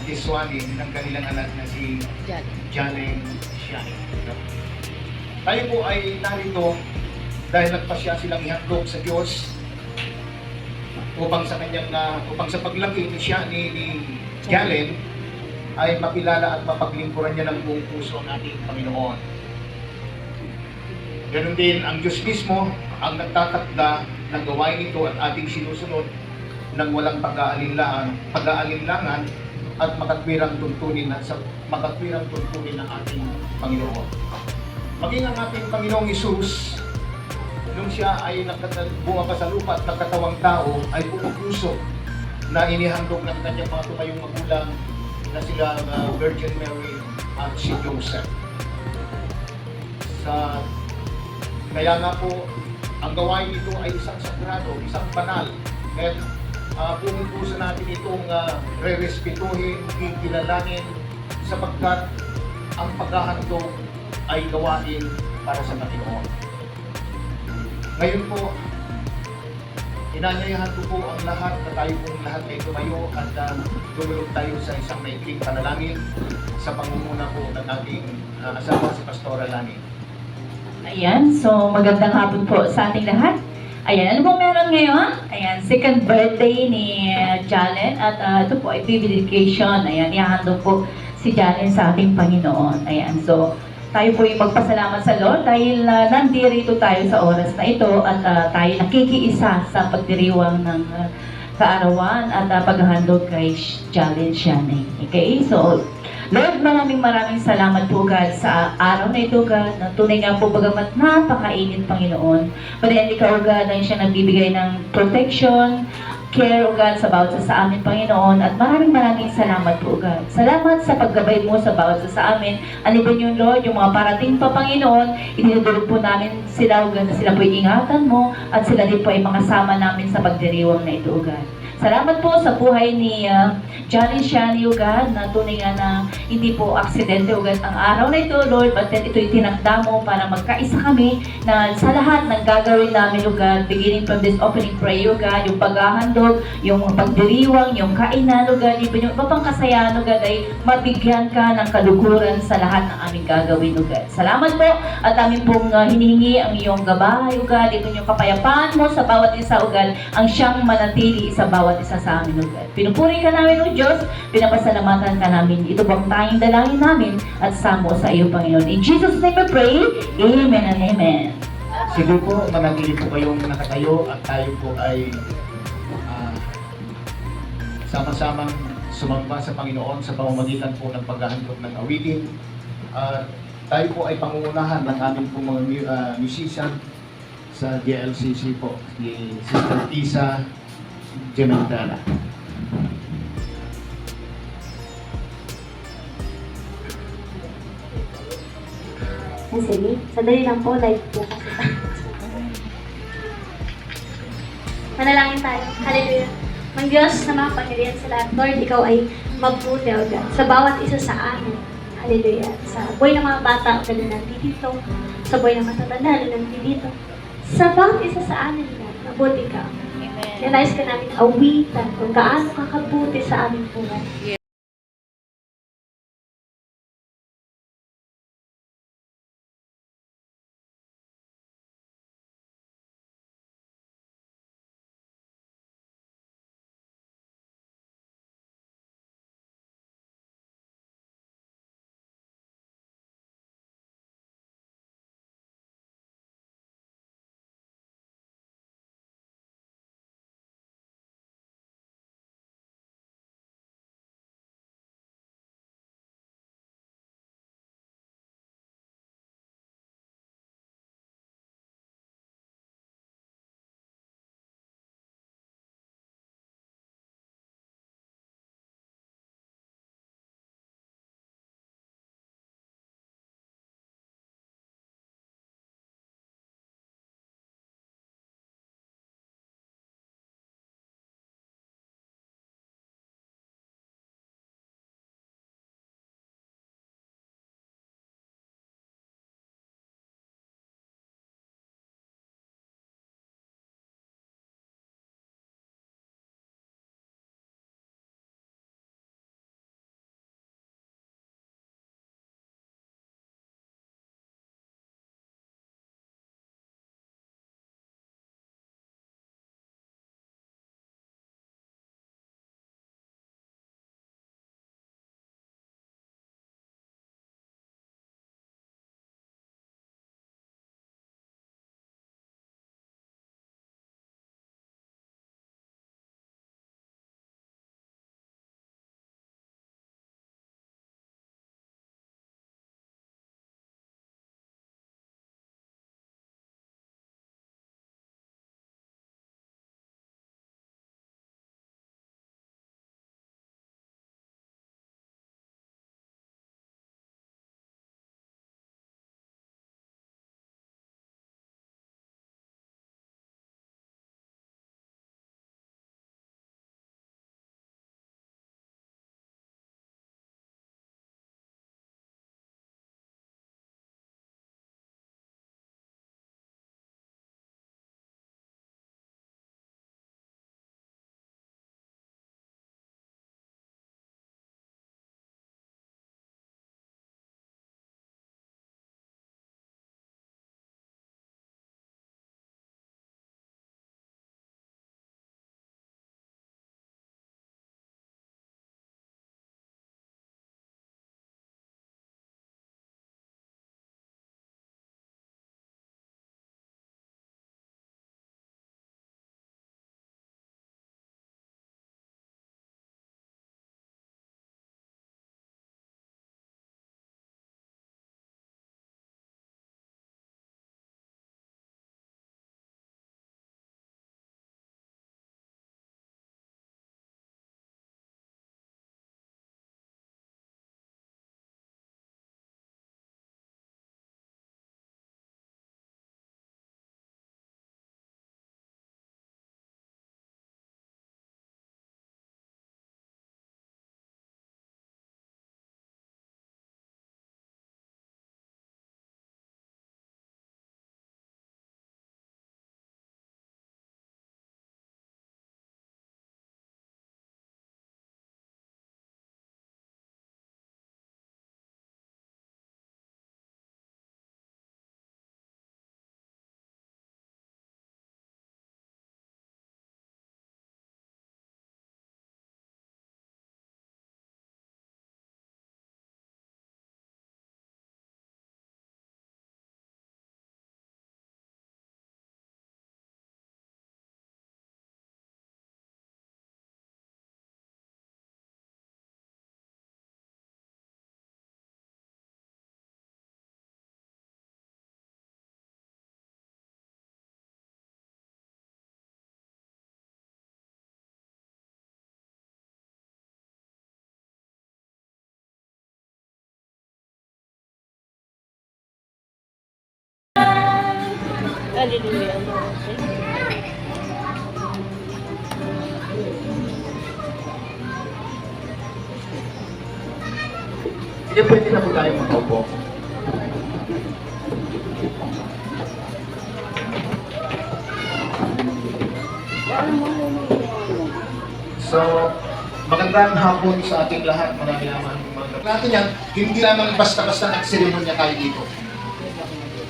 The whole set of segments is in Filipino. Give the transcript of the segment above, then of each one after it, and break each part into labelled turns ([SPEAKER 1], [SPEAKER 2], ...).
[SPEAKER 1] pagdiswali ng kanilang anak na si Jalen Siani. Tayo po ay narito dahil nagpasya silang ihandog sa Diyos upang sa kanyang upang sa paglaki ni Jalen ay makilala at mapaglingkuran niya ng buong puso ang ating Panginoon. Ganon din ang Diyos mismo ang nagtatakda ng gawain ito at ating sinusunod ng walang pag-aalinlangan at makatwirang tuntunin ng ating Panginoon. Maging ang ating Panginoong Hesus, nung siya ay bumaba sa lupa at nagkatawang tao, ay pumupuso na inihandog ng kanyang mga tumayong magulang na sila Virgin Mary at si Joseph. Kaya nga po, ang gawain nito ay isang sagrado, isang banal. At pumupuso natin itong re-respetuhin, kikilalanin, sapagkat ang paghahandog ay gawain para sa Panginoon. Ngayon po, inanyayahan ko po ang lahat na tayo pong lahat ay tumayo at dumulog tayo sa isang maikling panalangin sa pangunguna po ng ating asawa si Pastora Lani.
[SPEAKER 2] Ayan, so magandang hapon po sa ating lahat. Ayan, ano pong meron ngayon? Ayan, second birthday ni Jalen at ito po ay dedication. Ayan, ihahandog po si Jalen sa ating Panginoon. Ayan, so tayo po yung magpasalamat sa Lord dahil nandito tayo sa oras na ito at tayo nakikiisa sa pagdiriwang ng kaarawan at paghahandog kay Jalen Siani. Okay, so Lord, maraming salamat po God sa araw na ito God, na tunay nga po bagamat napakainit Panginoon. Pwede ka o God ang siya nagbibigay ng protection, care o God sa bawat sa amin Panginoon, at maraming salamat po God. Salamat sa paggabay mo sa bawat sa amin. Alipin yung Lord, yung mga parating pa Panginoon, idinudulog po namin sila o God na sila po ingatan mo at sila din po ay makasama namin sa pagdiriwang na ito o God. Salamat po sa buhay ni Jalen Siani o God, na tunay nga na hindi po aksidente o God ang araw na ito Lord, but then ito'y tinakda mo para magkaisa kami na sa lahat ng gagawin namin o God, beginning from this opening prayer o God, yung paghahandog, yung pagdiriwang, yung kainan o God, yung iba pang kasayahan o God ay mabigyan ka ng kaluguran sa lahat ng aming gagawin o God. Salamat po at amin pong hinihingi ang iyong gabay o God, ito yung kapayapaan mo sa bawat isa o God, ang siyang manatili sa bawat isa sa amin o God. Pinupuri ka namin o Diyos, pinapasalamatan ka namin. Ito bang tayong dalangin namin at samo sa iyo Panginoon. In Jesus' name we pray, Amen and Amen.
[SPEAKER 1] Sige po, manatili po kayong nakatayo at tayo po ay sama-samang sumamba sa Panginoon sa pamamagitan po ng paghahandog ng awitin. Tayo po ay pangungunahan ng aming po mga musician sa GLCC po, si Sister Tisa Gementala.
[SPEAKER 3] Sige, sandali lang po, live po kasi. Manalangin tayo. Hallelujah. Mang Diyos na makapangyarihan sa lahat, Lord, ikaw ay mabuti, O God, sa bawat isa sa amin. Hallelujah. Sa buhay ng mga bata, O God, na nandito. Sa buhay ng matatanda, na nandito. Sa bawat isa sa amin, God, mabuti ka. Amen. Nais ka namin awitan kung gaano kakabuti sa aming buhay.
[SPEAKER 4] Hallelujah.
[SPEAKER 1] Hindi pwede na po tayo makaupo. So, magandang hapon sa ating lahat, mga kailangan. Natin yan, hindi lamang basta-basta nagseremonya tayo dito.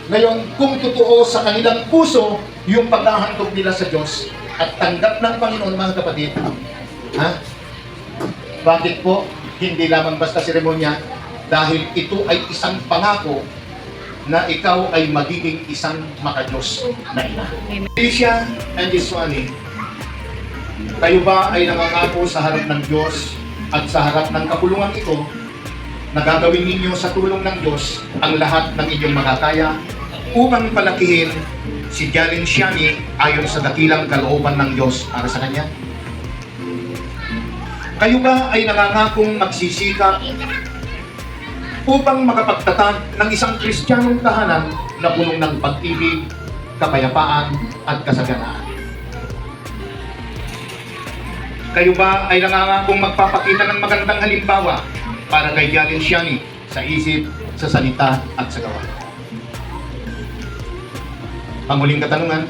[SPEAKER 1] Ngayon, kung totoo sa kanilang puso yung paghahandog nila sa Diyos at tanggap ng Panginoon, mga kapatid, ha? Bakit po hindi lamang basta seremonya? Dahil ito ay isang pangako na ikaw ay magiging isang makadiyos na ina. Alicia and Jeswani, kayo ba ay nangangako sa harap ng Diyos at sa harap ng kapulungan ito na gagawin ninyo sa tulong ng Diyos ang lahat ng inyong makakaya upang palakihin si Jalen Shiani ayon sa dakilang kalooban ng Diyos para sa Kanya? Kayo ba ay nangangakong magsisikap upang makapagtatag ng isang Kristiyanong tahanan na punong ng pag-ibig, kapayapaan at kasaganaan? Kayo ba ay nangangakong magpapakita ng magandang halimbawa para kay Jalen Shiani sa isip, sa salita at sa gawa? Panguling katanungan,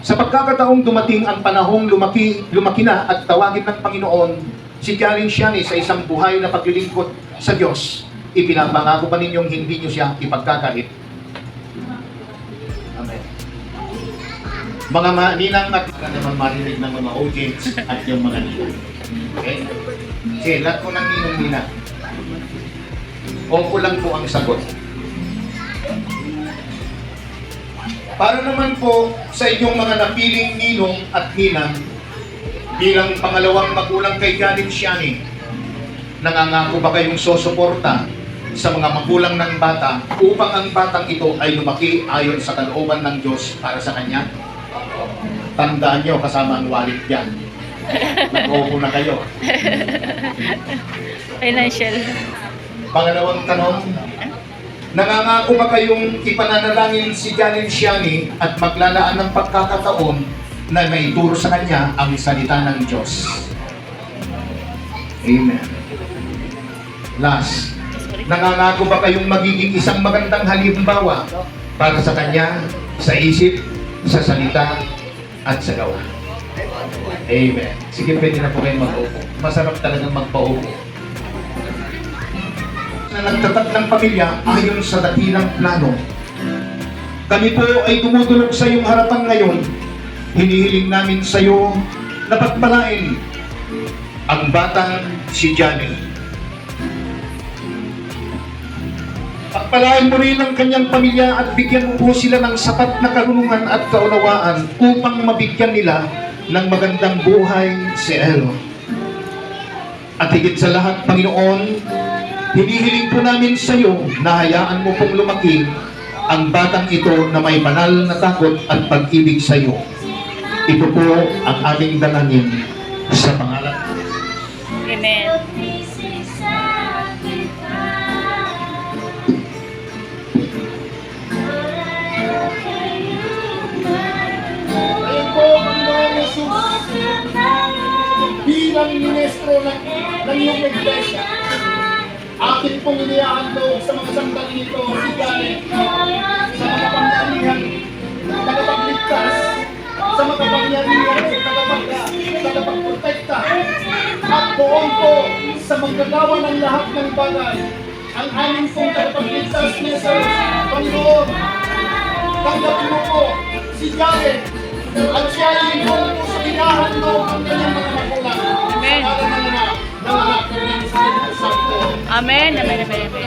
[SPEAKER 1] sa pagkakataong dumating ang panahong lumaki na at tawagin ng Panginoon si Jalen Shiani sa isang buhay na paglilingkod sa Diyos, ipinapangako ba ninyong hindi nyo siya ipagkakait? Amen. Mga ninang at mga naman marinig ng mga audience at yung mga ninang. Okay? Sige, lahat ko ng ninong-ninang. Opo lang po ang sagot. Para naman po sa inyong mga napiling ninong at ninang, bilang pangalawang magulang kay Jalen Shiani, nangangako ba kayong susuporta sa mga magulang ng bata upang ang batang ito ay lumaki ayon sa kalooban ng Diyos para sa kanya? Tandaan nyo, kasama ang wallet yan. Nag-opo na kayo.
[SPEAKER 4] Financial.
[SPEAKER 1] Pangalawang tanong, nangangako ba kayong ipananalangin si Jalen Shiani at maglalaan ng pagkakataon na may ituro sa kanya ang salita ng Diyos? Amen. Last, nangangako ba kayong magiging isang magandang halimbawa para sa kanya, sa isip, sa salita, at sa gawa? Amen. Sige, pwede na po kayong mag-upo. Masarap talagang magpa-upo. Na nagtatag ng pamilya ayon sa dakilang plano. Kami po ay dumudulog sa iyong harapan ngayon. Hinihiling namin sa iyo na pagpalain ang batang si Jalen. Pagpalain mo rin ang kanyang pamilya at bigyan mo po sila ng sapat na karunungan at kaunawaan upang mabigyan nila ng magandang buhay si Elo. At higit sa lahat, Panginoon, hinihiling po namin sa iyo na hayaan mo pong lumaki ang batang ito na may banal na takot at pag-ibig sa iyo. Ito po ang aming dalangin sa pangalan.
[SPEAKER 4] Amen.
[SPEAKER 1] Ngayon po, Panginoon Jesus, bilang ministro ng iyong iglesia, akin pong inihahandog sa mga sandali nito si Jalen sa makapangyarihan, tagapagligtas, sa makapangyarihan, tagapagprotekta, at buong po sa manggagawa ng lahat ng bagay. Ang aming pong tagapagligtas ni Jesus, Panginoon, tanggapin mo po si Jalen at siya ay po sa inihahandog ang kanyang mga magulang.
[SPEAKER 4] Amen.
[SPEAKER 1] Sa ngalan ng Ama, ng Anak, ng Espiritu Santo.
[SPEAKER 4] Amen. Amen. Amen. Amen.